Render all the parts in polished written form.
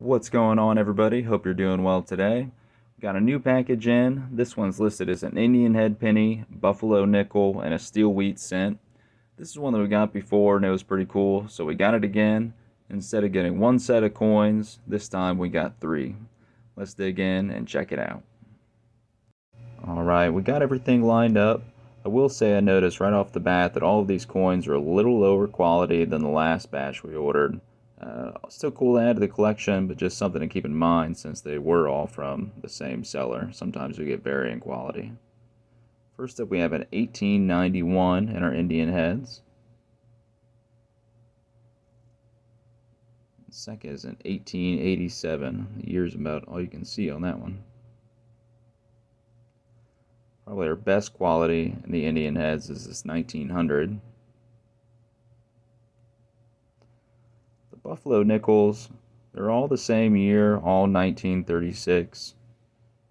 What's going on, everybody? Hope you're doing well today. Got a new package in. This one's listed as an Indian head penny, buffalo nickel, and a steel wheat cent. This is one that we got before and it was pretty cool, so we got it again. Instead of getting one set of coins, this time we got three. Let's dig in and check it out. Alright, we got everything lined up. I will say I noticed right off the bat that all of these coins are a little lower quality than the last batch we ordered. Still cool to add to the collection, but just something to keep in mind since they were all from the same seller. Sometimes we get varying quality. First up, we have an 1891 in our Indian heads. Second is an 1887. The year's about all you can see on that one. Probably our best quality in the Indian heads is this 1900. The Buffalo nickels, they're all the same year, all 1936,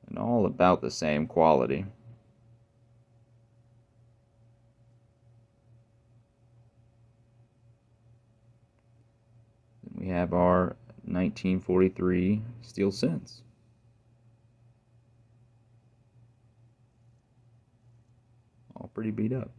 and all about the same quality. Then we have our 1943 steel cents. All pretty beat up.